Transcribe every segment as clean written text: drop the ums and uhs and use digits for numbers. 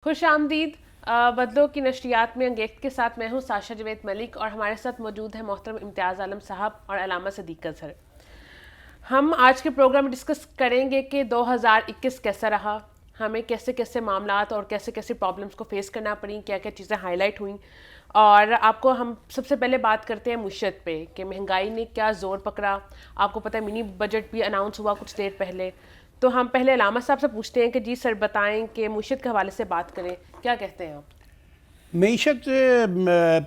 خوش آمدید بدلوں کی نشریات میں انگیخت کے ساتھ میں ہوں ساشا جوید ملک، اور ہمارے ساتھ موجود ہیں محترم امتیاز عالم صاحب اور علامہ صدیق اظہر۔ ہم آج کے پروگرام میں ڈسکس کریں گے کہ 2021 کیسا رہا، ہمیں کیسے کیسے معاملات اور کیسے کیسے پرابلمس کو فیس کرنا پڑیں، کیا کیا چیزیں ہائی لائٹ ہوئیں، اور آپ کو ہم سب سے پہلے بات کرتے ہیں معیشت پہ کہ مہنگائی نے کیا زور پکڑا۔ آپ کو پتہ ہے منی بجٹ بھی اناؤنس ہوا کچھ دیر پہلے، تو ہم پہلے علامہ صاحب سے پوچھتے ہیں کہ جی سر بتائیں کہ معیشت کے حوالے سے بات کریں، کیا کہتے ہیں آپ؟ معیشت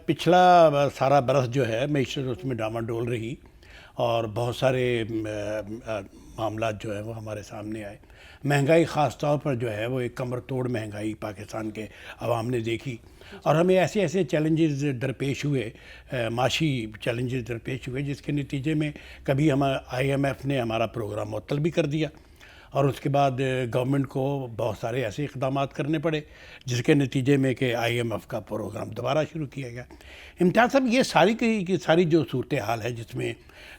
پچھلا سارا برس جو ہے معیشت اس میں ڈاما ڈول رہی، اور بہت سارے معاملات جو ہیں وہ ہمارے سامنے آئے۔ مہنگائی خاص طور پر جو ہے وہ ایک کمر توڑ مہنگائی پاکستان کے عوام نے دیکھی، اور ہمیں ایسے ایسے چیلنجز درپیش ہوئے، معاشی چیلنجز درپیش ہوئے، جس کے نتیجے میں کبھی آئی ایم ایف نے ہمارا پروگرام معطل بھی کر دیا، اور اس کے بعد گورنمنٹ کو بہت سارے ایسے اقدامات کرنے پڑے جس کے نتیجے میں کہ آئی ایم ایف کا پروگرام دوبارہ شروع کیا گیا۔ امتیاز صاحب، یہ ساری جو صورتحال ہے جس میں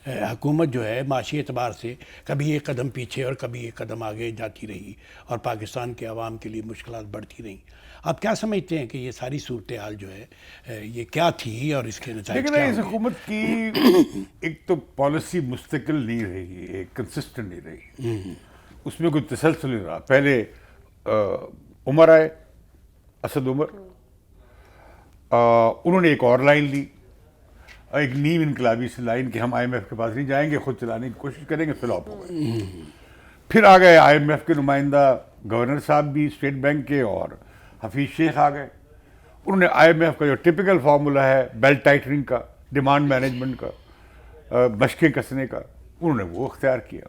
حکومت جو ہے معاشی اعتبار سے کبھی ایک قدم پیچھے اور کبھی ایک قدم آگے جاتی رہی، اور پاکستان کے عوام کے لیے مشکلات بڑھتی رہیں، آپ کیا سمجھتے ہیں کہ یہ ساری صورتحال جو ہے یہ کیا تھی اور اس کے نتائج کیا لیکن اس حکومت کی ایک تو پالیسی مستقل نہیں رہی، ایک کنسسٹنٹ نہیں رہی، اس میں کوئی تسلسل نہیں رہا۔ پہلے عمر آئے، اسد عمر، انہوں نے ایک اور لائن لی، ایک نیم انقلابی سی لائن کہ ہم آئی ایم ایف کے پاس نہیں جائیں گے، خود چلانے کی کوشش کریں گے، فلاپ ہو گئے۔ پھر آ گئے آئی ایم ایف کے نمائندہ گورنر صاحب بھی اسٹیٹ بینک کے، اور حفیظ شیخ آ گئے۔ انہوں نے آئی ایم ایف کا جو ٹپیکل فارمولا ہے بیلٹ ٹائٹننگ کا، ڈیمانڈ مینجمنٹ کا، مشقیں کسنے کا، انہوں نے وہ اختیار کیا۔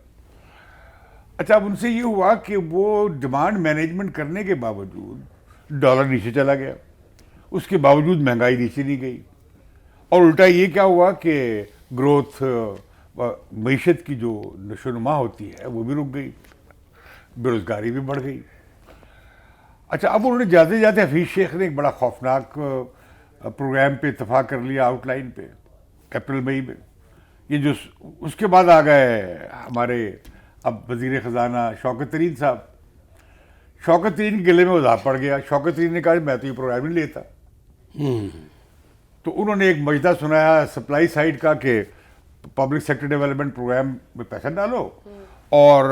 اچھا، اب ان سے یہ ہوا کہ وہ ڈیمانڈ مینجمنٹ کرنے کے باوجود ڈالر نیچے چلا گیا، اس کے باوجود مہنگائی نیچے نہیں گئی، اور الٹا یہ کیا ہوا کہ گروتھ، معیشت کی جو نشو و نما ہوتی ہے وہ بھی رک گئی، بے روزگاری بھی بڑھ گئی۔ اچھا، اب انہوں نے جاتے جاتے حفیظ شیخ نے ایک بڑا خوفناک پروگرام پہ اتفاق کر لیا، آؤٹ لائن پہ، اپریل مئی میں۔ یہ جو اس کے بعد آ گئے ہمارے اب وزیر خزانہ شوکت ترین صاحب، شوکت ترین کے گلے میں عذاب پڑ گیا۔ شوکت ترین نے کہا میں تو یہ پروگرام نہیں لیتا، تو انہوں نے ایک مجدہ سنایا سپلائی سائڈ کا کہ پبلک سیکٹر ڈیولپمنٹ پروگرام میں پیسہ ڈالو اور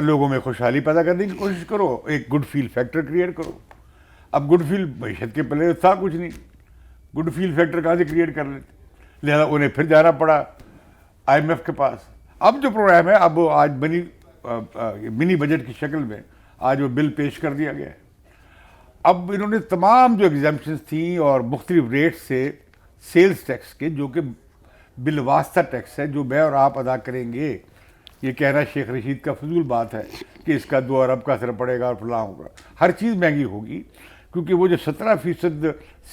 لوگوں میں خوشحالی پیدا کرنے کی کوشش کرو، ایک گڈ فیل فیکٹر کریٹ کرو۔ اب گڈ فیل معیشت کے پہلے تھا کچھ نہیں، گڈ فیل فیکٹر کہاں سے کریٹ کر لیتے، لہذا انہیں پھر جانا پڑا آئی ایم ایف کے پاس۔ اب جو پروگرام ہے، اب آج منی بجٹ کی شکل میں آج وہ بل پیش کر دیا گیا ہے۔ اب انہوں نے تمام جو ایگزمپشنز تھیں اور مختلف ریٹ سے سیلز ٹیکس کے، جو کہ بالواسطہ ٹیکس ہے جو میں اور آپ ادا کریں گے، یہ کہنا شیخ رشید کا فضول بات ہے کہ اس کا 2 ارب کا اثر پڑے گا اور فلاں ہوگا، ہر چیز مہنگی ہوگی، کیونکہ وہ جو 17%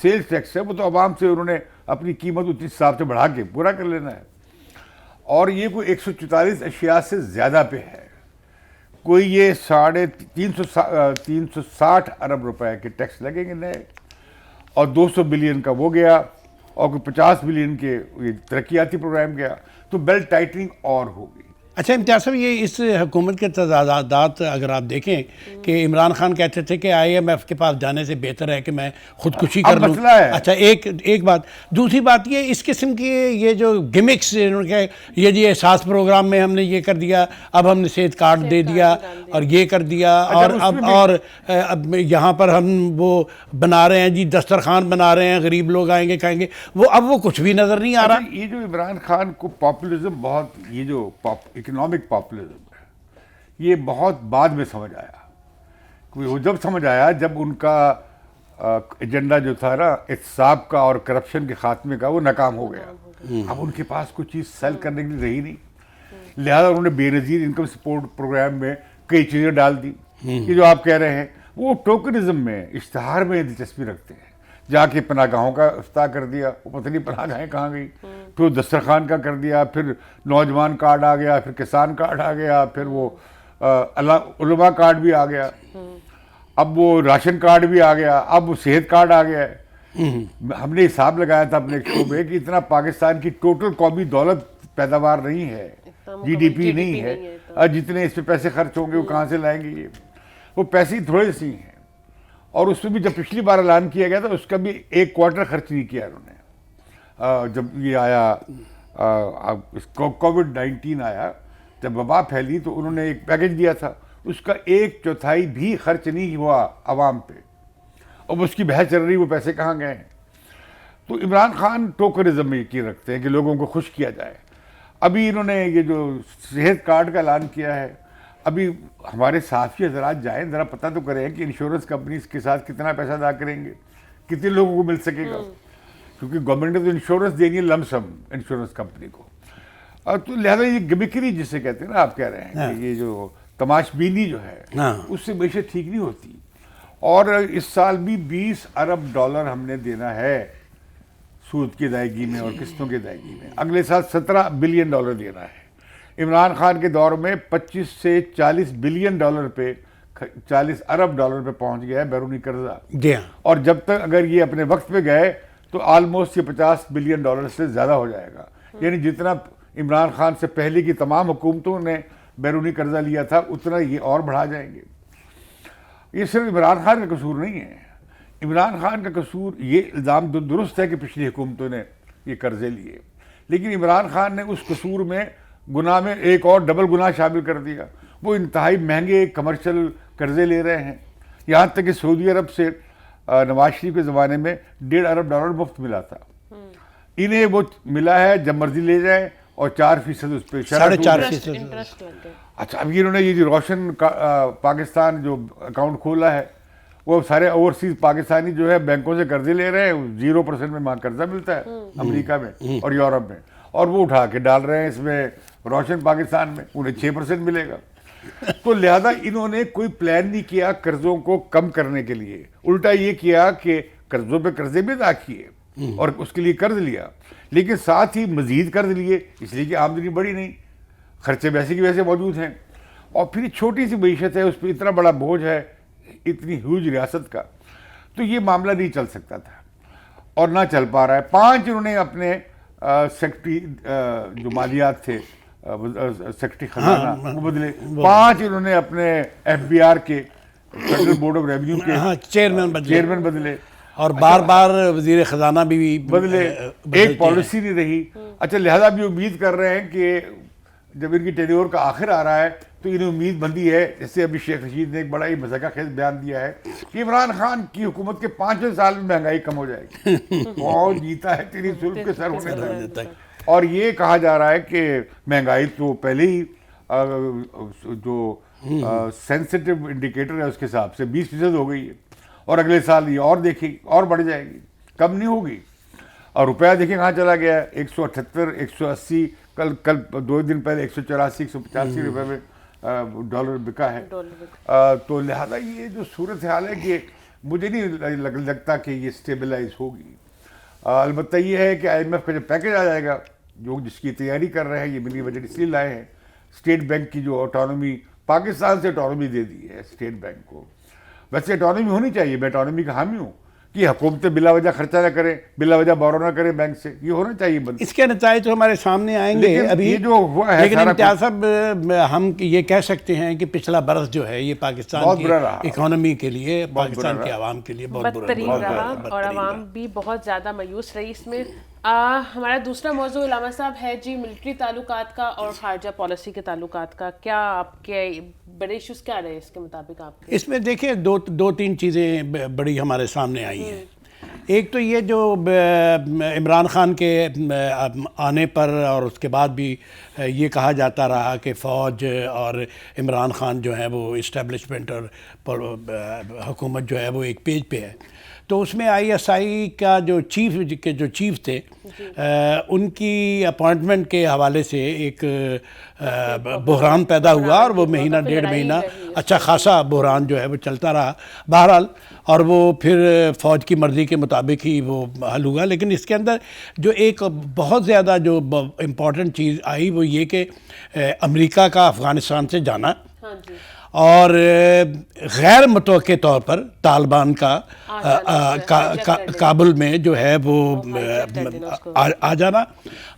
سیلز ٹیکس ہے وہ تو عوام سے انہوں نے اپنی قیمت اتنی حساب سے بڑھا کے پورا کر لینا ہے، اور یہ کوئی 144 اشیاء سے زیادہ پہ ہے۔ کوئی یہ 360 ارب روپے کے ٹیکس لگیں گے نئے، اور 200 بلین کا وہ گیا، اور کوئی 50 بلین کے یہ ترقیاتی پروگرام گیا، تو بیلٹ ٹائٹننگ اور ہوگی۔ اچھا امتیاز صاحب، یہ اس حکومت کے تضادات اگر آپ دیکھیں کہ عمران خان کہتے تھے کہ آئی ایم ایف کے پاس جانے سے بہتر ہے کہ میں خودکشی کر لوں۔ مسئلہ ہے۔ اچھا، ایک بات، دوسری بات یہ اس قسم کی یہ جو گمکس، یہ جی احساس پروگرام میں ہم نے یہ کر دیا، اب ہم نے صحت کارڈ دے دیا اور یہ کر دیا، اور اب یہاں پر ہم وہ بنا رہے ہیں جی دسترخوان بنا رہے ہیں، غریب لوگ آئیں گے کھائیں گے، اب وہ کچھ بھی نظر نہیں آ رہا۔ یہ جو عمران خان کو پاپولزم بہت، یہ جو اکنامک پاپولزم ہے، یہ بہت بعد میں سمجھ آیا۔ وہ جب سمجھ آیا جب ان کا ایجنڈا جو تھا نا احتساب کا اور کرپشن کے خاتمے کا، وہ ناکام ہو گیا۔ اب ان کے پاس کوئی چیز سیل کرنے کے لیے رہی نہیں، لہذا انہوں نے بے نظیر انکم سپورٹ پروگرام میں کئی چیزیں ڈال دی۔ یہ جو آپ کہہ رہے ہیں، وہ ٹوکنزم میں، اشتہار میں دلچسپی رکھتے ہیں۔ جا کے پناہ گاہوں کا افتتاح کر دیا، وہ پتہ نہیں پناہ گاہیں کہاں گئی، پھر دسترخوان کا کر دیا، پھر نوجوان کارڈ آ گیا، پھر کسان کارڈ آ گیا، پھر وہ علماء کارڈ بھی آ گیا، اب وہ راشن کارڈ بھی آ گیا، اب وہ صحت کارڈ آ گیا ہے۔ ہم نے حساب لگایا تھا اپنے شو میں کہ اتنا پاکستان کی ٹوٹل قومی دولت پیداوار نہیں ہے، جی ڈی پی نہیں ہے، جتنے اس پہ پیسے خرچ ہوں گے وہ کہاں سے لائیں گے؟ یہ وہ پیسے تھوڑے سی ہیں، اور اس میں بھی جب پچھلی بار اعلان کیا گیا تھا اس کا بھی 1 کوارٹر خرچ نہیں کیا انہوں نے. جب یہ آیا کووڈ-19 آیا, جب وبا پھیلی تو انہوں نے ایک پیکج دیا تھا, اس کا 1/4 بھی خرچ نہیں ہوا عوام پہ. اب اس کی بحث چل رہی وہ پیسے کہاں گئے ہیں. تو عمران خان ٹوکرزم میں یقین رکھتے ہیں کہ لوگوں کو خوش کیا جائے. ابھی انہوں نے یہ جو صحت کارڈ کا اعلان کیا ہے, ابھی ہمارے صحافی حضرات جائیں ذرا پتہ تو کریں کہ انشورنس کمپنیز کے ساتھ کتنا پیسہ ادا کریں گے, کتنے لوگوں کو مل سکے گا, کیونکہ گورنمنٹ نے تو انشورنس دینی ہے لم سم انشورنس کمپنی کو. تو لہٰذا یہ گمکری جسے کہتے ہیں نا, آپ کہہ رہے ہیں کہ یہ جو تماش بینی جو ہے اس سے معیشت ٹھیک نہیں ہوتی. اور اس سال بھی $20 ارب ہم نے دینا ہے سود کی ادائیگی میں اور قسطوں کی ادائیگی میں. اگلے سال $17 بلین دینا ہے. عمران خان کے دور میں 25 سے 40 بلین پہ 40 ارب پہ پہنچ گیا ہے بیرونی قرضہ. اور جب تک اگر یہ اپنے وقت پہ گئے تو آلموسٹ یہ $50 بلین سے زیادہ ہو جائے گا. یعنی جتنا عمران خان سے پہلے کی تمام حکومتوں نے بیرونی قرضہ لیا تھا اتنا یہ اور بڑھا جائیں گے. یہ صرف عمران خان کا قصور نہیں ہے. عمران خان کا قصور, یہ الزام درست ہے کہ پچھلی حکومتوں نے یہ قرضے لیے, لیکن عمران خان نے اس قصور میں گناہ میں ایک اور ڈبل گناہ شامل کر دیا. وہ انتہائی مہنگے کمرشل قرضے لے رہے ہیں, یہاں تک کہ سعودی عرب سے نواز شریف کے زمانے میں $1.5 ارب مفت ملا تھا. انہیں وہ ملا ہے جب مرضی لے جائیں اور 4% اس پہ 4.5%. اچھا, اب انہوں نے یہ جو روشن پاکستان جو اکاؤنٹ کھولا ہے, وہ سارے اوورسیز پاکستانی جو ہے بینکوں سے قرضے لے رہے ہیں, 0% میں وہاں قرضہ ملتا ہے امریکہ میں اور یورپ میں, اور وہ اٹھا کے ڈال رہے ہیں اس میں روشن پاکستان میں, انہیں 6% ملے گا. تو لہذا انہوں نے کوئی پلان نہیں کیا قرضوں کو کم کرنے کے لیے, الٹا یہ کیا کہ قرضوں پہ قرضے بھی ادا کیے اور اس کے لیے قرض لیا, لیکن ساتھ ہی مزید قرض لیے اس لیے کہ آمدنی بڑی نہیں, خرچے ویسے کی ویسے موجود ہیں, اور پھر چھوٹی سی معیشت ہے اس پہ اتنا بڑا بوجھ ہے اتنی ہیوج ریاست کا. تو یہ معاملہ نہیں چل سکتا تھا اور نہ چل پا رہا ہے. 5 انہوں نے اپنے سیکرٹری جو مالیات تھے, سیکرٹری خزانہ, وہ بدلے. 5 انہوں نے اپنے FBR کے فیڈرل بورڈ آف ریونیو کے چیئرمین بدلے, اور بار وزیر خزانہ بھی بدلے. ایک پالیسی نہیں رہی. اچھا, لہذا بھی امید کر رہے ہیں کہ جب ان کی ٹینیور کا آخر آ رہا ہے تو انہیں امید بندی ہے, جس سے ابھی شیخ رشید نے ایک بڑا ہی مذاقہ خیز بیان دیا ہے کہ عمران خان کی حکومت کے 5ویں سال میں مہنگائی کم ہو جائے گی. کون جیتا ہے تیری سلف کے سر ہونے تک. اور یہ کہا جا رہا ہے کہ مہنگائی تو پہلے ہی جو سینسٹیو انڈیکیٹر ہے اس کے حساب سے 20% ہو گئی ہے, اور اگلے سال یہ اور دیکھے گی اور بڑھ جائے گی, کم نہیں ہوگی. اور روپیہ دیکھیں کہاں چلا گیا ہے, 178 180, کل 2 دن پہلے 184 185 روپے میں ڈالر بکا ہے. تو لہذا یہ جو صورتحال ہے کہ مجھے نہیں لگتا کہ یہ اسٹیبلائز ہوگی. البتہ یہ ہے کہ IMF کا جو پیکج آ جائے گا, جو جس کی تیاری کر رہے ہیں, یہ ملی بجٹ اس لیے لائے ہیں, اسٹیٹ بینک کی جو آٹونومی, پاکستان سے آٹونومی دے دی ہے اسٹیٹ بینک کو. ویسے آٹونومی ہونی چاہیے, میں آٹونومی کا حامی ہوں کہ حکومتیں بلا وجہ خرچہ نہ کریں, بلا وجہ بورو نہ کریں بینک سے, یہ ہونا چاہیے بند. اس کے نتائج تو ہمارے سامنے آئیں گے ابھی, جو ہوا ہے. لیکن امتیاز صاحب, ہم یہ کہہ سکتے ہیں کہ پچھلا برس جو ہے یہ پاکستان کی اکانومی کے لیے, پاکستان کے عوام کے لیے بہت بدترین رہا, اور عوام بھی بہت زیادہ مایوس رہی اس میں. ہمارا دوسرا موضوع علامہ صاحب ہے جی ملٹری تعلقات کا اور خارجہ پالیسی کے تعلقات کا. کیا آپ کے بڑے ایشوز کیا رہے اس کے مطابق آپ کے؟ اس میں دیکھیں 2-3 چیزیں بڑی ہمارے سامنے آئی ہیں. ایک تو یہ جو عمران خان کے آنے پر اور اس کے بعد بھی یہ کہا جاتا رہا کہ فوج اور عمران خان جو ہے وہ اسٹیبلشمنٹ اور حکومت جو ہے وہ ایک پیج پہ ہے. تو اس میں ISI کا جو چیف تھے, ان کی اپوائنٹمنٹ کے حوالے سے ایک بحران پیدا ہوا, اور وہ مہینہ 1.5 مہینہ اچھا خاصا بحران جو ہے وہ چلتا رہا بہرحال, اور وہ پھر فوج کی مرضی کے مطابق ہی وہ حل ہوا. لیکن اس کے اندر جو ایک بہت زیادہ جو امپورٹنٹ چیز آئی وہ یہ کہ امریکہ کا افغانستان سے جانا, اور غیر متوقع طور پر طالبان کا کابل میں جو ہے وہ آ جانا,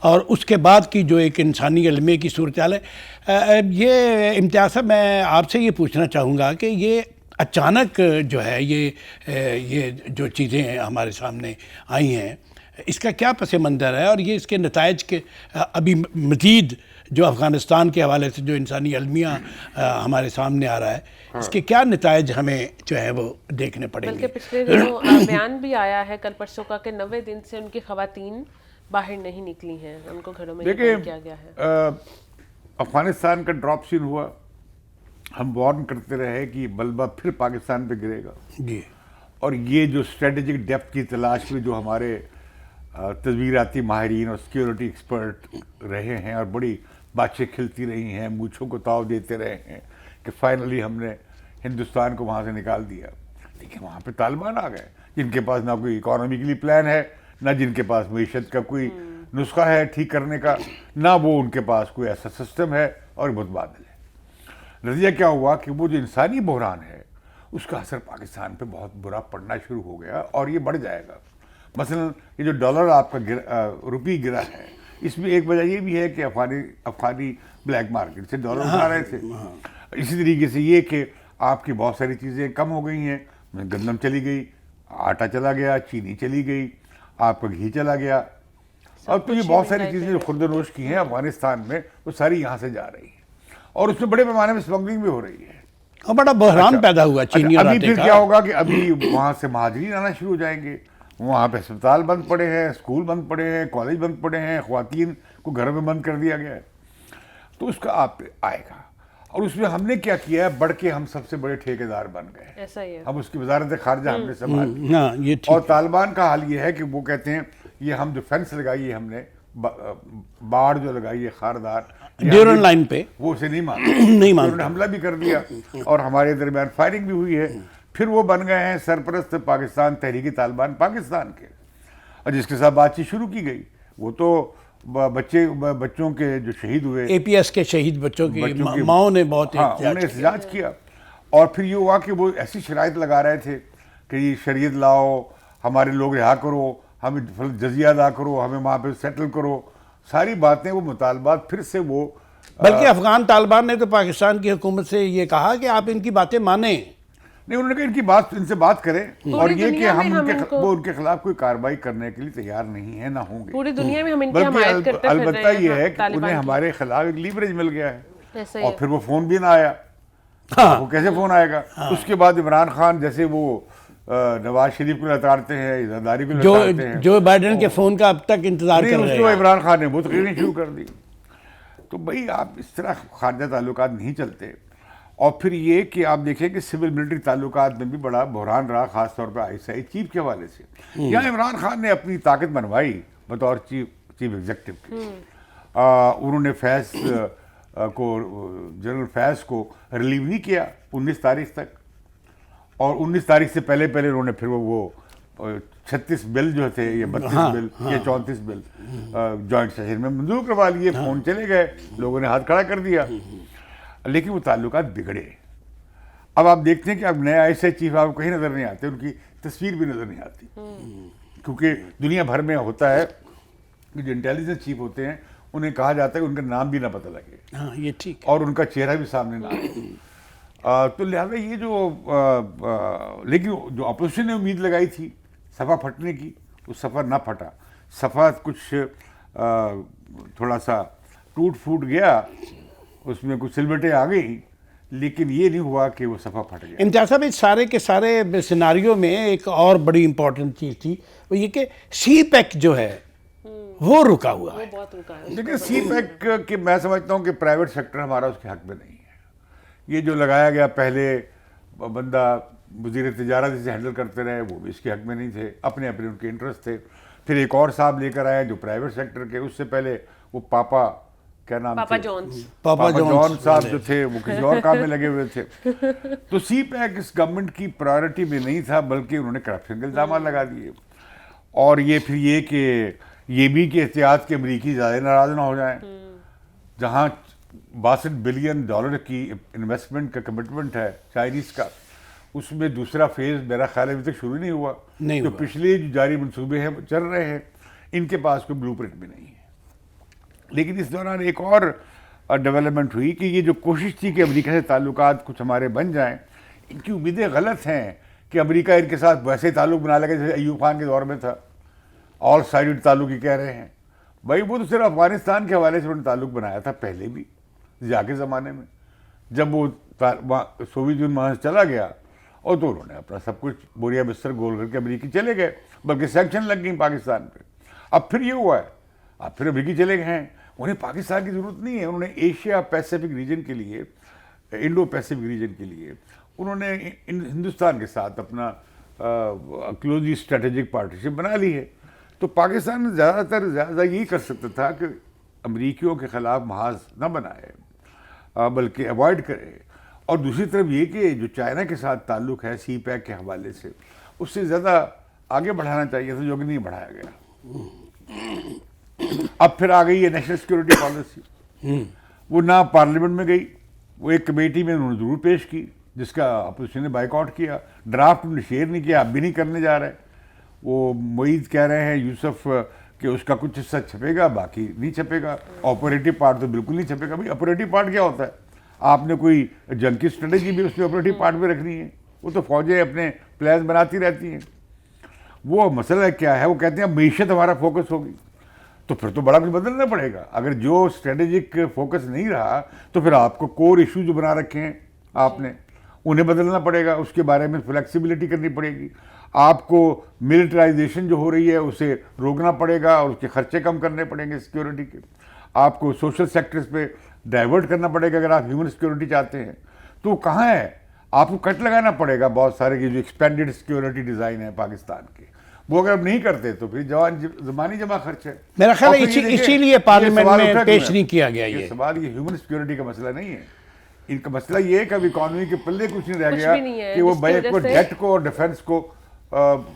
اور اس کے بعد کی جو ایک انسانی علمے کی صورتحال ہے. یہ امتیاز صاحب, میں آپ سے یہ پوچھنا چاہوں گا کہ یہ اچانک جو ہے یہ جو چیزیں ہمارے سامنے آئی ہیں، اس کا کیا پس منظر ہے، اور یہ اس کے نتائج کے ابھی مزید جو افغانستان کے حوالے سے جو انسانی المیہ ہمارے سامنے آ رہا ہے، اس کے کیا نتائج ہمیں جو ہے وہ دیکھنے پڑیں گے؟ بلکہ پچھلے دنوں بیان بھی آیا ہے کل پرسوں کا کہ 90 دن سے ان کی خواتین باہر نہیں نکلی ہیں، ان کو گھروں میں ہی بند کیا گیا ہے۔ افغانستان کا ڈراپ سین ہوا، ہم وارن کرتے رہے کہ بلبہ پھر پاکستان پہ گرے گا، جی، اور یہ جو اسٹریٹجک ڈیپتھ کی تلاش میں جو ہمارے تجویراتی ماہرین اور سیکیورٹی ایکسپرٹ رہے ہیں اور بڑی باتیں کھلتی رہی ہیں، مونچھوں کو تاؤ دیتے رہے ہیں کہ فائنلی ہم نے ہندوستان کو وہاں سے نکال دیا، لیکن وہاں پہ طالبان آ گئے جن کے پاس نہ کوئی اکانومیکلی پلان ہے، نہ جن کے پاس معیشت کا کوئی نسخہ ہے ٹھیک کرنے کا، نہ وہ ان کے پاس کوئی ایسا سسٹم ہے، اور متبادل ہے۔ نتیجہ کیا ہوا کہ وہ جو انسانی بحران ہے اس کا اثر پاکستان پہ بہت برا پڑنا شروع ہو گیا، اور یہ بڑھ جائے گا۔ مثلا یہ جو ڈالر آپ کا روپی گرا ہے، اس میں ایک وجہ یہ بھی ہے کہ افغانی بلیک مارکیٹ سے ڈالر اٹھا رہے تھے، اسی طریقے سے یہ کہ آپ کی بہت ساری چیزیں کم ہو گئی ہیں، گندم چلی گئی، آٹا چلا گیا، چینی چلی گئی، آپ کا گھی چلا گیا، اور تو یہ بہت ساری چیزیں جو خوردنوش کی ہیں افغانستان میں وہ ساری یہاں سے جا رہی ہیں، اور اس میں بڑے پیمانے میں اسمگلنگ بھی ہو رہی ہے، اور بڑا بحران پیدا ہوا چینی اور ابھی آٹے پھر کا۔ کیا ہوگا کہ ابھی وہاں سے مہاجرین آنا شروع ہو جائیں گے، وہاں پہ اسپتال بند پڑے ہیں، اسکول بند پڑے ہیں، کالج بند پڑے ہیں، خواتین کو گھروں میں بند کر دیا گیا ہے، تو اس کا آپ آئے گا، اور اس میں ہم نے کیا کیا ہے، بڑھ کے ہم سب سے بڑے ٹھیکیدار بن گئے، ایسا ہی ہے۔ ہم اس کی وزارت خارجہ ہم نے سنبھال لی، ہاں یہ ٹھیک۔ اور طالبان کا حال یہ ہے کہ وہ کہتے ہیں یہ ہم جو فینس لگائی ہے ہم نے، باڑ جو لگائی ہے خاردار ڈیورن لائن پہ، وہ اسے نہیں مانتے، نہیں انہوں نے مانتے۔ حملہ بھی کر دیا اور ہمارے درمیان فائرنگ بھی ہوئی ہے، پھر وہ بن گئے ہیں سرپرست پاکستان تحریک طالبان پاکستان کے، اور جس کے ساتھ بات چیت شروع کی گئی وہ تو بچوں کے جو شہید ہوئے، اے پی ایس کے شہید بچوں کی ماؤں نے بہت انہوں نے احتجاج کیا، اور پھر یہ ہوا کہ وہ ایسی شرائط لگا رہے تھے کہ یہ شریعت لاؤ، ہمارے لوگ رہا کرو، ہمیں جزیہ ادا کرو، ہمیں وہاں پہ سیٹل کرو، ساری باتیں وہ مطالبات پھر سے وہ، بلکہ افغان طالبان نے تو پاکستان کی حکومت سے یہ کہا کہ آپ ان کی باتیں مانیں، نہیں، انہوں نے کہا ان سے بات کریں، اور یہ کہ دنیا میں ہم وہ ان کے خلاف کوئی کارروائی کرنے کے لیے تیار نہیں ہیں، نہ ہوں گے، پوری دنیا میں ہم ان کی حمایت کرتے پھر رہے ہیں، البتہ یہ ہے کہ طالبان انہیں کی۔ ہمارے خلاف ایک لیوریج مل گیا ہے، ایسا ہی اور ہے۔ پھر وہ فون بھی نہ آیا، وہ کیسے فون آئے گا؟ اس کے بعد عمران خان جیسے وہ نواز شریف کو لتاڑتے ہیں، زرداری کو لتاڑتے ہیں، جو بائیڈن کے فون کا اب تک انتظار کر اس رہے کو ہیں۔ عمران خان نے وہ تقریریں شروع کر دی، تو بھائی آپ اس طرح خارجہ تعلقات نہیں چلتے، اور پھر یہ کہ آپ دیکھیں کہ سول ملٹری تعلقات میں بھی بڑا بحران رہا، خاص طور پہ ISI چیف کے حوالے سے، یہاں عمران خان نے اپنی طاقت منوائی بطور چیف ایگزیکٹو کے، انہوں نے فیض کو، جنرل فیض کو ریلیو نہیں کیا 19 تاریخ تک، اور 19 تاریخ سے پہلے انہوں نے پھر وہ 36 بل جو تھے، یہ 32 بل یا 34 بل جوائنٹ سیشن میں منظور کروا لیے، فون چلے گئے، لوگوں نے ہاتھ کھڑا کر دیا، لیکن وہ تعلقات بگڑے۔ اب آپ دیکھتے ہیں کہ اب نیا ISI چیف آپ کو کہیں نظر نہیں آتے، ان کی تصویر بھی نظر نہیں آتی، کیونکہ دنیا بھر میں ہوتا ہے کہ جو انٹیلیجنس چیف ہوتے ہیں انہیں کہا جاتا ہے کہ ان کا نام بھی نہ پتہ لگے، ہاں یہ ٹھیک، اور ان کا چہرہ بھی سامنے نہ آئے، تو لہٰذا یہ جو لیکن جو اپوزیشن نے امید لگائی تھی صفحہ پھٹنے کی، وہ صفحہ نہ پھٹا، صفحہ کچھ تھوڑا سا ٹوٹ پھوٹ گیا، اس میں کچھ سلبٹیں آ گئیں، لیکن یہ نہیں ہوا کہ وہ صفحہ پھٹ گیا۔ امتیاز صاحب، اس سارے کے سارے سیناریو میں ایک اور بڑی امپورٹنٹ چیز تھی، وہ یہ کہ سی پیک جو ہے وہ رکا ہوا ہے۔ بہت رکا ہے۔ لیکن سی پیک کہ میں سمجھتا ہوں کہ پرائیویٹ سیکٹر ہمارا اس کے حق میں نہیں ہے، یہ جو لگایا گیا پہلے بندہ وزیر تجارت اسے ہینڈل کرتے رہے، وہ بھی اس کے حق میں نہیں تھے، اپنے ان کے انٹرسٹ تھے، پھر ایک اور صاحب لے کر آئے جو پرائیویٹ سیکٹر کے، اس سے پہلے وہ کیا نام پاپا تھے؟ جونز، پاپا جان صاحب جو تھے وہ کسی اور کام میں لگے ہوئے تھے، تو سی پیک اس گورنمنٹ کی پرائیورٹی میں نہیں تھا، بلکہ انہوں نے کرپشن کے الزامات لگا دیے، اور یہ پھر یہ کہ یہ بھی کہ احتیاط کے امریکی زیادہ ناراض نہ ہو جائیں، جہاں $62 بلین کی انویسٹمنٹ کا کمٹمنٹ ہے چائنیز کا، اس میں دوسرا فیز میرا خیال ابھی تک شروع نہیں ہوا، جو پچھلے جو جاری منصوبے ہیں چل رہے ہیں، ان کے پاس کوئی بلو پرنٹ بھی نہیں ہے۔ لیکن اس دوران ایک اور ڈیولپمنٹ ہوئی کہ یہ جو کوشش تھی کہ امریکہ سے تعلقات کچھ ہمارے بن جائیں، ان کی امیدیں غلط ہیں کہ امریکہ ان کے ساتھ ویسے تعلق بنا لے گا جیسے ایوب خان کے دور میں تھا، آل سائڈڈ تعلق ہی کہہ رہے ہیں. بھائی وہ تو صرف افغانستان کے حوالے سے انہوں نے تعلق بنایا تھا پہلے بھی ضیاء کے زمانے میں. جب وہ سوویت یونین وہاں سے چلا گیا اور تو انہوں نے اپنا سب کچھ بوریا بستر گول کر کے امریکی چلے گئے، بلکہ سینکشن لگ گئی پاکستان پہ. اب پھر یہ ہوا ہے، اب پھر امریکی چلے گئے ہیں. انہیں پاکستان کی ضرورت نہیں ہے. انہوں نے ایشیا پیسیفک ریجن کے لیے، انڈو پیسیفک ریجن کے لیے انہوں نے ہندوستان کے ساتھ اپنا کلوزلی اسٹریٹجک پارٹنرشپ بنا لی ہے. تو پاکستان زیادہ یہی کر سکتا تھا کہ امریکیوں کے خلاف محاذ نہ بنائے بلکہ اوائڈ کرے. اور دوسری طرف یہ کہ جو چائنا کے ساتھ تعلق ہے سی پیک کے حوالے سے، اس سے زیادہ آگے بڑھانا چاہیے تھا، جو کہ نہیں بڑھایا گیا. اب پھر آ گئی ہے نیشنل سیکورٹی پالیسی. وہ نہ پارلیمنٹ میں گئی، وہ ایک کمیٹی میں انہوں نے ضرور پیش کی جس کا اپوزیشن نے بائیک آؤٹ کیا. ڈرافٹ انہوں نے شیئر نہیں کیا، اب بھی نہیں کرنے جا رہے. وہ معید کہہ رہے ہیں یوسف کہ اس کا کچھ حصہ چھپے گا، باقی نہیں چھپے گا. آپریٹو پارٹ تو بالکل نہیں چھپے گا. بھائی آپریٹو پارٹ کیا ہوتا ہے؟ آپ نے کوئی جنگ کی اسٹریٹجی بھی اس میں آپریٹو پارٹ میں رکھنی ہے؟ وہ تو فوجیں اپنے پلان بناتی رہتی ہیں. وہ مسئلہ کیا ہے؟ وہ کہتے ہیں معیشت ہمارا فوکس ہوگی. تو پھر تو بڑا کچھ بدلنا پڑے گا. اگر جو اسٹریٹجک فوکس نہیں رہا تو پھر آپ کو کور ایشو جو بنا رکھے ہیں آپ نے انہیں بدلنا پڑے گا. اس کے بارے میں فلیکسیبلٹی کرنی پڑے گی. آپ کو ملٹرائزیشن جو ہو رہی ہے اسے روکنا پڑے گا اور اس کے خرچے کم کرنے پڑیں گے سیکیورٹی کے. آپ کو سوشل سیکٹرز پہ ڈائیورٹ کرنا پڑے گا اگر آپ ہیومن سیکیورٹی چاہتے ہیں. تو وہ کہاں ہے؟ آپ کو کٹ لگانا پڑے گا بہت سارے کی جو ایکسپینڈڈ سیکیورٹی ڈیزائن ہے پاکستان کے. وہ اگر اب نہیں کرتے تو پھر زمانی جمع خرچ ہے. میرا خیال ہے اسی لیے پارلیمنٹ میں پیش نہیں کیا گیا. یہ سوال یہ ہیومن سیکیورٹی کا مسئلہ نہیں ہے. ان کا مسئلہ یہ ہے کہ اب اکانومی کے پلے کچھ نہیں رہ گیا کہ وہ بیک کو ڈیٹ کو اور ڈیفنس کو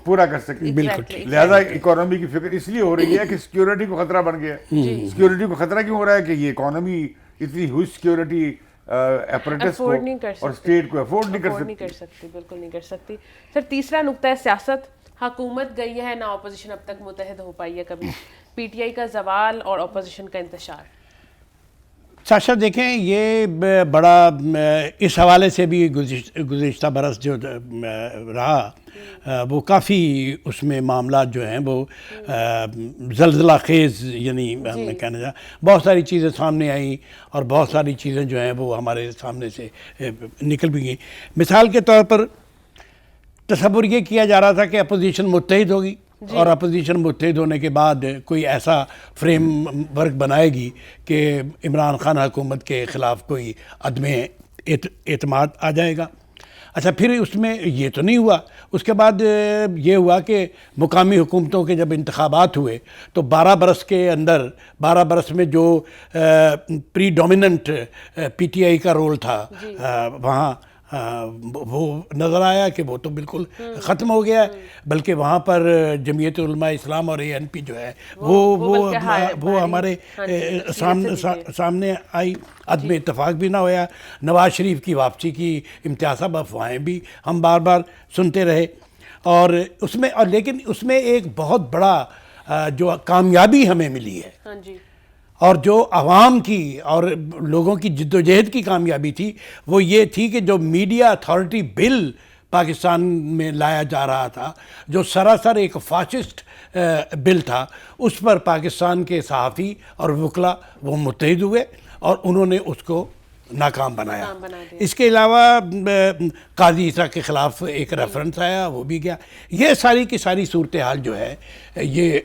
پورا کر سکے. بالکل. لہذا اکانومی کی فکر اس لیے ہو رہی ہے کہ سیکیورٹی کو خطرہ بن گیا. سیکیورٹی کو خطرہ کیوں ہو رہا ہے؟ کہ یہ اکانومی اتنی ہوئی سیکیورٹی اپریٹس کو اور اسٹیٹ کو افورڈ نہیں کر سکتی. بالکل نہیں کر سکتی. سر تیسرا نقطہ ہے سیاست. حکومت گئی ہے نہ اپوزیشن اب تک متحد ہو پائی ہے کبھی. پی ٹی آئی کا زوال اور اپوزیشن کا انتشار. ساشا دیکھیں یہ بڑا اس حوالے سے بھی گزشتہ برس جو رہا وہ کافی اس میں معاملات جو ہیں وہ زلزلہ خیز، یعنی ہمیں کہنا چاہا بہت ساری چیزیں سامنے آئیں اور بہت ساری چیزیں جو ہیں وہ ہمارے سامنے سے نکل بھی گئیں. مثال کے طور پر تصور یہ کیا جا رہا تھا کہ اپوزیشن متحد ہوگی اور اپوزیشن متحد ہونے کے بعد کوئی ایسا فریم ورک بنائے گی کہ عمران خان حکومت کے خلاف کوئی عدم اعتماد آ جائے گا. اچھا پھر اس میں یہ تو نہیں ہوا. اس کے بعد یہ ہوا کہ مقامی حکومتوں کے جب انتخابات ہوئے تو 12 برس کے اندر 12 برس میں جو پری ڈومیننٹ پی ٹی آئی کا رول تھا وہاں وہ نظر آیا کہ وہ تو بالکل ختم ہو گیا ہے. بلکہ وہاں پر جمعیت علماء اسلام اور اے این پی جو ہے وہ ہمارے سامنے آئی. عدم اتفاق بھی نہ ہویا. نواز شریف کی واپسی کی امتیازہ افواہیں بھی ہم بار بار سنتے رہے. اور اس میں لیکن اس میں ایک بہت بڑا جو کامیابی ہمیں ملی ہے اور جو عوام کی اور لوگوں کی جد و جہد کی کامیابی تھی وہ یہ تھی کہ جو میڈیا اتھارٹی بل پاکستان میں لایا جا رہا تھا، جو سراسر ایک فاشسٹ بل تھا، اس پر پاکستان کے صحافی اور وکلا وہ متحد ہوئے اور انہوں نے اس کو ناکام بنایا. اس کے علاوہ قاضی عیسیٰ کے خلاف ایک ریفرنس آیا، وہ بھی گیا. یہ ساری کی ساری صورتحال جو ہے یہ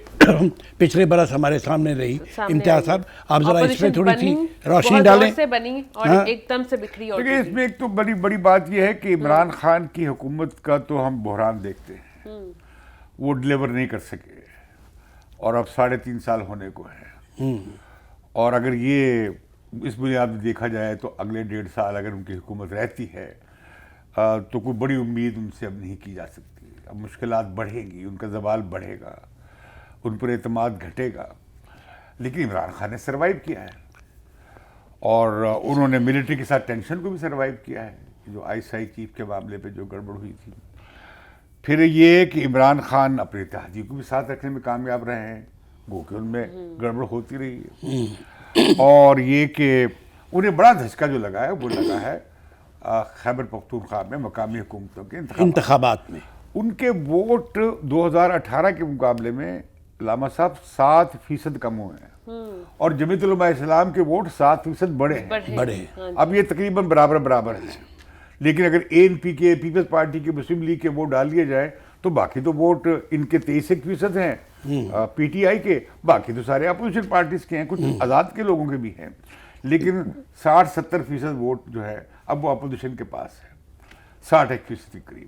پچھلے برس ہمارے سامنے رہی. امتیاز صاحب آپ ذرا اس میں تھوڑی سی روشنی ڈالیں. ایک دم سے بکھری. اور اس میں ایک تو بڑی بات یہ ہے کہ عمران خان کی حکومت کا تو ہم بحران دیکھتے ہیں. وہ ڈلیور نہیں کر سکے اور اب 3.5 سال ہونے کو ہے. اور اگر یہ اس بنیاد میں دیکھا جائے تو اگلے 1.5 سال اگر ان کی حکومت رہتی ہے تو کوئی بڑی امید ان سے اب نہیں کی جا سکتی. اب مشکلات بڑھیں گی، ان کا زوال بڑھے گا، ان پر اعتماد گھٹے گا. لیکن عمران خان نے سروائیو کیا ہے اور انہوں نے ملٹری کے ساتھ ٹینشن کو بھی سروائیو کیا ہے، جو آئی ایس آئی چیف کے معاملے پہ جو گڑبڑ ہوئی تھی. پھر یہ کہ عمران خان اپنے اتحادیوں کو بھی ساتھ رکھنے میں کامیاب رہے ہیں، گو کہ ان میں گڑبڑ ہوتی رہی ہے. اور یہ کہ انہیں بڑا دھچکا جو لگا ہے وہ لگا ہے خیبر پختونخوا میں مقامی حکومتوں کے انتخابات میں ان کے ووٹ 2018 کے مقابلے میں علامہ صاحب 7% کم ہوئے ہیں، اور جمعیت علماء اسلام کے ووٹ 7% بڑے ہیں۔ بڑے اب یہ تقریباً برابر ہیں، لیکن اگر ANP کے پیپلز پارٹی کے مسلم لیگ کے ووٹ ڈال دیے جائیں تو باقی تو ووٹ ان کے 23% ہیں PTI کے، باقی تو سارے اپوزیشن پارٹیز کے ہیں، کچھ آزاد کے لوگوں کے بھی ہیں، لیکن 60-70% ووٹ جو ہے اب وہ اپوزیشن کے پاس ہے، 61% کے قریب،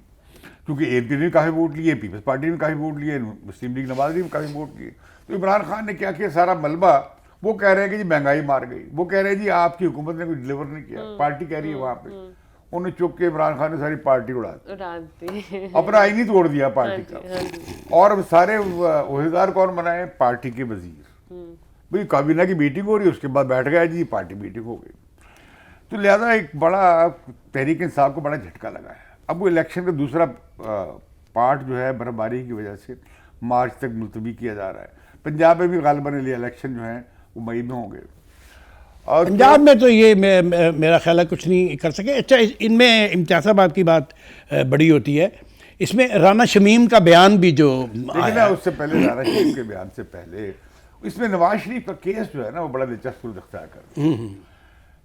کیونکہ ANP نے کافی ووٹ لیے، پیپلز پارٹی نے کافی ووٹ لیے، مسلم لیگ نواز نے کافی ووٹ لیے۔ تو عمران خان نے کیا کیا، سارا ملبہ وہ کہہ رہے ہیں کہ جی مہنگائی مار گئی، وہ کہہ رہے ہیں جی آپ کی حکومت نے کوئی ڈلیور نہیں کیا، پارٹی کہہ رہی ہے وہاں پہ، انہوں نے چک کے عمران خان نے ساری پارٹی اڑا دی، اپنا آئین ہی توڑ دیا پارٹی کا، اور سارے عہدیدار کون بنائے، پارٹی کے وزیر، بھئی کابینہ کی میٹنگ ہو رہی ہے، اس کے بعد بیٹھ گیا جی پارٹی میٹنگ ہو گئی۔ تو لہذا ایک بڑا تحریک انصاف کو بڑا جھٹکا لگا ہے۔ اب وہ الیکشن کا دوسرا پارٹ جو ہے برف باری کی وجہ سے مارچ تک ملتوی کیا جا رہا ہے۔ پنجاب میں بھی غالباً الیکشن جو ہیں وہ مئی میں ہوں گے، اور پنجاب میں تو یہ میرا خیال ہے کچھ نہیں کر سکے۔ اچھا ان میں امتیاز آباد کی بات بڑی ہوتی ہے، اس میں رانا شمیم کا بیان بھی جو لیکن اس سے پہلے رانا شریف کے بیان سے پہلے اس میں نواز شریف کا کیس جو ہے نا وہ بڑا دلچسپ اختیار کر،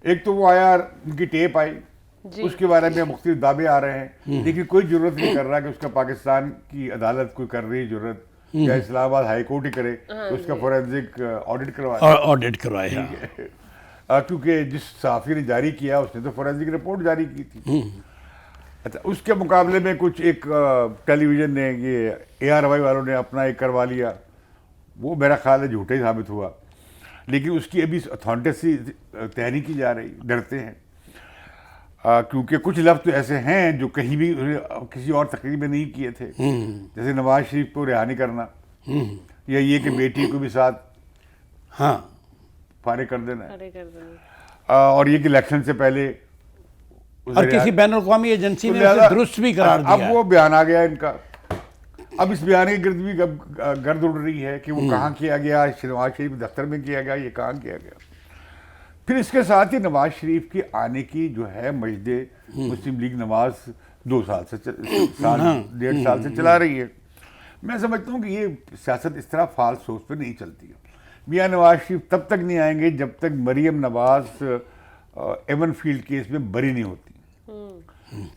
ایک تو وہ آیا، ان کی ٹیپ آئی، اس کے بارے میں مختلف دعوے آ رہے ہیں، لیکن کوئی ضرورت نہیں کر رہا کہ اس کا پاکستان کی عدالت کوئی کر رہی ضرورت، یا اسلام آباد ہائی کورٹ ہی کرے تو اس کا فورینزک آڈٹ کروائے، کیونکہ جس صحافی نے جاری کیا اس نے تو فورینزک رپورٹ جاری کی تھی۔ اچھا اس کے مقابلے میں کچھ ایک ٹیلی ویژن نے، یہ ARY والوں نے اپنا ایک کروا لیا، وہ میرا خیال ہے جھوٹے ہی ثابت ہوا، لیکن اس کی ابھی اتھینٹسی تحریک کی جا رہی، ڈرتے ہیں کیونکہ کچھ لفظ تو ایسے ہیں جو کہیں بھی کسی اور تقریر میں نہیں کیے تھے، جیسے نواز شریف کو رہا نہیں کرنا، یا یہ کہ بیٹی کو بھی ساتھ فارغ کر دینا ہے، اور یہ کہ الیکشن سے پہلے اور کسی بین الاقوامی ایجنسی نے درست بھی قرار دیا۔ اب وہ بیان آ گیا ان کا، اب اس بیان کی گرد بھی گرد اڑ رہی ہے کہ وہ کہاں کیا گیا، نواز شریف دفتر میں کیا گیا، یہ کہاں کیا گیا۔ پھر اس کے ساتھ ہی نواز شریف کے آنے کی جو ہے مجد مسلم لیگ نواز 2 سال سے 1.5 سال سے چلا رہی ہے۔ میں سمجھتا ہوں کہ یہ سیاست اس طرح فالس سورس پہ نہیں چلتی ہے۔ میاں نواز شریف تب تک نہیں آئیں گے جب تک Maryam Nawaz even field case میں بری نہیں ہوتی۔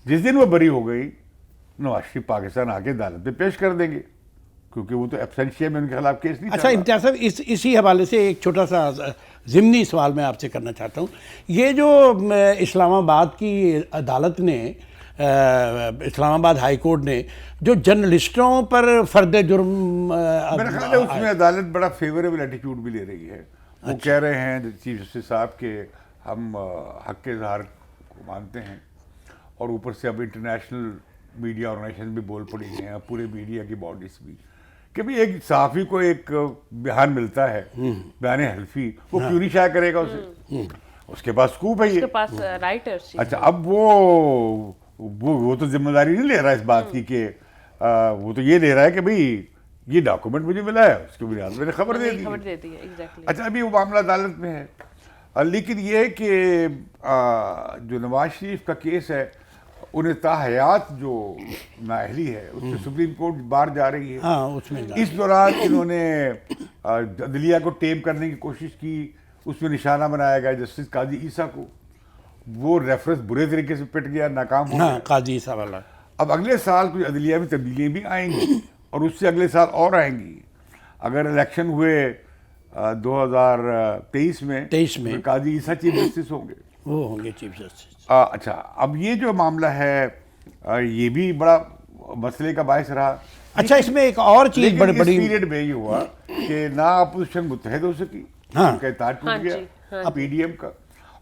جس دن وہ بری ہو گئی نواز شریف پاکستان آ کے عدالت پہ پیش کر دیں گے، کیونکہ وہ تو ایبسینشیا میں ان کے خلاف کیس نہیں۔ اچھا امتیاز صاحب اسی حوالے سے ایک چھوٹا سا ضمنی سوال میں آپ سے کرنا چاہتا ہوں، یہ جو اسلام آباد کی عدالت نے، اسلام آباد ہائی کورٹ نے جو جرنلسٹوں پر فرد جرم، میرا خیال ہے اس میں عدالت بڑا فیوریبل ایٹیٹیوڈ بھی لے رہی ہے۔ وہ کہہ رہے ہیں چیف جسٹس صاحب کہ ہم حق کے اظہار کو مانتے ہیں، اور اوپر سے اب انٹرنیشنل میڈیا آرگنائزیشن بھی بول پڑی ہیں، پورے میڈیا کی باڈیز بھی، کہ بھئی ایک صحافی کو ایک بیان ملتا ہے، بیان حلفی، وہ کیوں نہیں شائع کرے گا اسے، اس کے پاس سکوپ ہے، اس کے پاس رائٹ ہے۔ اچھا اب وہ تو ذمہ داری نہیں لے رہا اس بات کی کہ وہ تو یہ لے رہا ہے کہ بھئی یہ ڈاکومنٹ مجھے ملا ہے، اس کے بنیاد میں نے خبر دے دی ہے۔ اچھا ابھی وہ معاملہ عدالت میں ہے، لیکن یہ کہ جو نواز شریف کا کیس ہے انہیں تاحیات جو نااہلی ہے اس سے سپریم کورٹ بار جا رہی ہے۔ اس دوران انہوں نے عدلیہ کو ٹیم کرنے کی کوشش کی، اس میں نشانہ بنایا گیا جسٹس قاضی عیسیٰ کو، وہ ریفرنس برے طریقے سے پٹ گیا، ناکام ہو گیا قاضی عیسیٰ والا۔ اب اگلے سال کچھ عدلیہ میں تبدیلیاں بھی آئیں گی، اور اس سے اگلے سال اور آئیں گی۔ اگر الیکشن ہوئے 2023 میں قاضی عیسیٰ چیف جسٹس ہوں گے، وہ ہوں گے چیف جسٹس۔ اچھا اب یہ جو معاملہ ہے یہ بھی بڑا مسئلے کا باعث رہا۔ اچھا اس میں ایک اور چیز بڑی اس پیریڈ میں یہ ہوا کہ نہ اپوزیشن متحد ہو سکی، ان کا اتحاد ٹوٹ گیا PDM کا،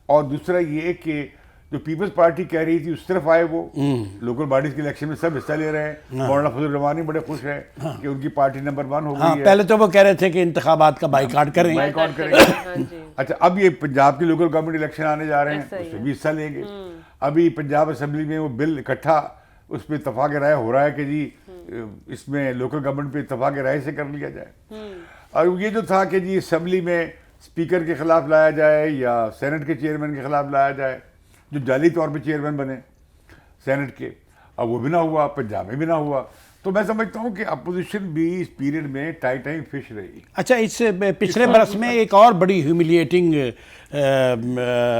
اور دوسرا یہ کہ جو پیپلز پارٹی کہہ رہی تھی اس طرف آئے، وہ لوکل باڈیز کے الیکشن میں سب حصہ لے رہے ہیں۔ مولانا فضل الرحمانی بڑے خوش ہیں کہ ان کی پارٹی نمبر 1 ہو گئی ہے۔ پہلے تو وہ کہہ رہے تھے کہ انتخابات کا بائیکاٹ کریں گے۔ اچھا اب یہ پنجاب کی لوکل گورنمنٹ الیکشن آنے جا رہے ہیں، اس میں بھی حصہ لیں گے۔ ابھی پنجاب اسمبلی میں وہ بل اکٹھا اس پہ اتفاق رائے ہو رہا ہے کہ جی اس میں لوکل گورنمنٹ پہ اتفاق رائے سے کر لیا جائے، اور یہ جو تھا کہ جی اسمبلی میں اسپیکر کے خلاف لایا جائے یا سینٹ کے چیئرمین کے خلاف لایا جائے، جو جعلی طور پہ چیئرمین بنے سینٹ کے، اب وہ بھی نہ ہوا، پنجاب میں بھی نہ ہوا. تو میں سمجھتا ہوں کہ اپوزیشن بھی اس پیریڈ میں ٹائم فش رہی. اچھا، اس پچھلے برس میں ایک اور بڑی ہیوملیٹنگ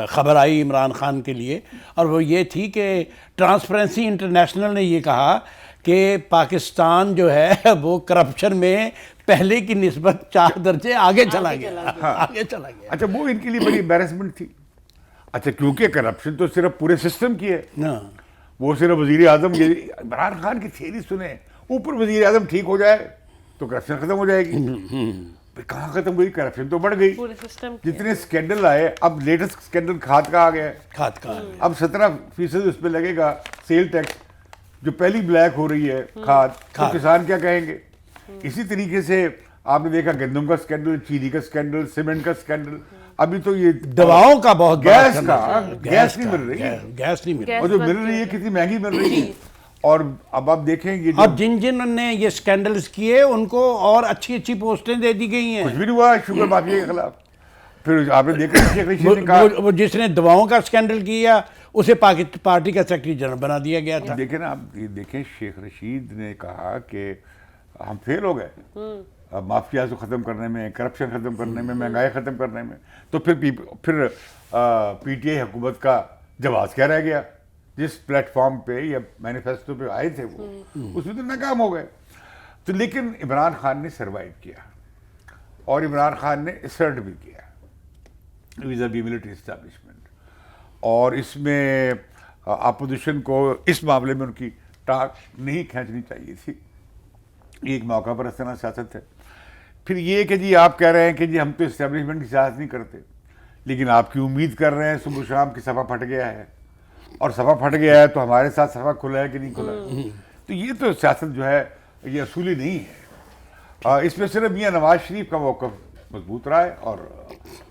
خبر آئی عمران خان کے لیے، اور وہ یہ تھی کہ ٹرانسپیرنسی انٹرنیشنل نے یہ کہا کہ پاکستان جو ہے وہ کرپشن میں پہلے کی نسبت 4 درجے آگے چلا گیا. اچھا، وہ ان کے لیے بڑی امبیرسمنٹ تھی. اچھا، کیونکہ کرپشن تو صرف پورے سسٹم کی ہے، وہ صرف وزیر اعظم. عمران خان کی تھیوری سنیں، اوپر وزیر اعظم ٹھیک ہو جائے تو کرپشن ختم ہو جائے گی. کہاں ختم ہوئی؟ کرپشن تو بڑھ گئی. جتنے اسکینڈل آئے، اب لیٹسٹ اسکینڈل کھاد کا آ گیا ہے. کھاد کا اب 17% اس پہ لگے گا سیل ٹیکس، جو پہلی بلیک ہو رہی ہے کھاد. تو کسان کیا کہیں گے؟ اسی طریقے سے آپ نے دیکھا گندم کا اسکینڈل، چینی کا اسکینڈل، سیمنٹ کا اسکینڈل. ابھی تو یہ دواؤں کا بہت گیس نہیں مل رہی ہے، گیس نہیں مل رہی، اور جو مل رہی ہے کتنی مہنگی مل رہی ہے. اور اب آپ دیکھیں گے اب جن نے یہ اسکینڈلز کیے ان کو اور اچھی پوسٹیں دے دی گئی ہیں. کچھ بھی نہیں ہوا شوگر مافیا کے خلاف. پھر آپ نے دیکھا شیخ رشید نے کہا، وہ جس نے دواؤں کا اسکینڈل کیا اسے پارٹی کا سیکرٹری جنرل بنا دیا گیا تھا. دیکھیں نا، آپ یہ دیکھیں شیخ رشید نے کہا کہ ہم فیل ہو گئے مافیا کو ختم کرنے میں، کرپشن ختم کرنے میں، مہنگائی ختم کرنے میں. تو پھر پی ٹی آئی حکومت کا جواز کیا رہ گیا؟ جس پلیٹ فارم پہ یا مینیفیسٹو پہ آئے تھے وہ، اس میں تو ناکام ہو گئے. تو لیکن عمران خان نے سروائیو کیا، اور عمران خان نے اسرٹ بھی کیا ویزا بی ملٹری اسٹیبلشمنٹ. اور اس میں اپوزیشن کو اس معاملے میں ان کی ٹاک نہیں کھینچنی چاہیے تھی. ایک موقع پر اس طرح سیاست ہے. پھر یہ کہ جی آپ کہہ رہے ہیں کہ جی ہم تو اسٹیبلشمنٹ کی سیاست نہیں کرتے، لیکن آپ کی امید کر رہے ہیں صبح شام کی صفحہ پھٹ گیا ہے، اور صفحہ پھٹ گیا ہے تو ہمارے ساتھ صفحہ کھلا ہے کہ نہیں کھلا ہے. تو یہ تو سیاست جو ہے یہ اصولی نہیں ہے. اس میں صرف میاں نواز شریف کا موقف مضبوط رہا ہے، اور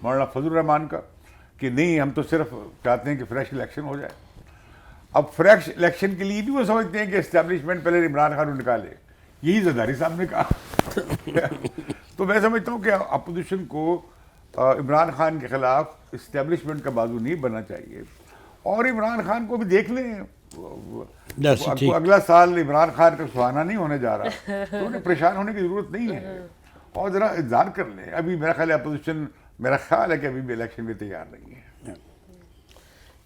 مولانا فضل الرحمان کا، کہ نہیں ہم تو صرف چاہتے ہیں کہ فریش الیکشن ہو جائے. اب فریش الیکشن کے لیے بھی وہ سمجھتے ہیں کہ اسٹیبلشمنٹ پہلے عمران خان کو نکالے. یہی زرداری صاحب نے کہا. تو میں سمجھتا ہوں کہ اپوزیشن کو عمران خان کے خلاف اسٹیبلشمنٹ کا بازو نہیں بننا چاہیے. اور عمران خان کو بھی دیکھ لیں، اگلا سال عمران خان کا سہانا نہیں ہونے جا رہا، تو انہیں پریشان ہونے کی ضرورت نہیں ہے، اور ذرا انتظار کر لیں. ابھی میرا خیال ہے اپوزیشن، میرا خیال ہے کہ ابھی بھی الیکشن میں تیار نہیں ہے.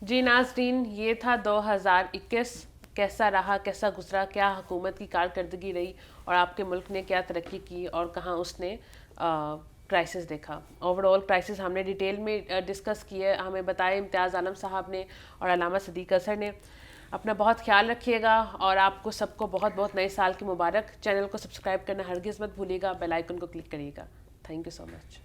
جی ناظرین، یہ تھا 2021 کیسا رہا، کیسا گزرا، کیا حکومت کی کارکردگی رہی، اور آپ کے ملک نے کیا ترقی کی اور کہاں اس نے کرائسس دیکھا. اوور آل کرائسس ہم نے ڈیٹیل میں ڈسکس کیے، ہمیں بتائے امتیاز عالم صاحب نے اور علامہ صدیق اظہر نے. اپنا بہت خیال رکھیے گا، اور آپ کو سب کو بہت بہت نئے سال کی مبارک. چینل کو سبسکرائب کرنا ہرگز مت بھولیے گا، بیل آئیکن کو کلک کریے گا. Thank you so much.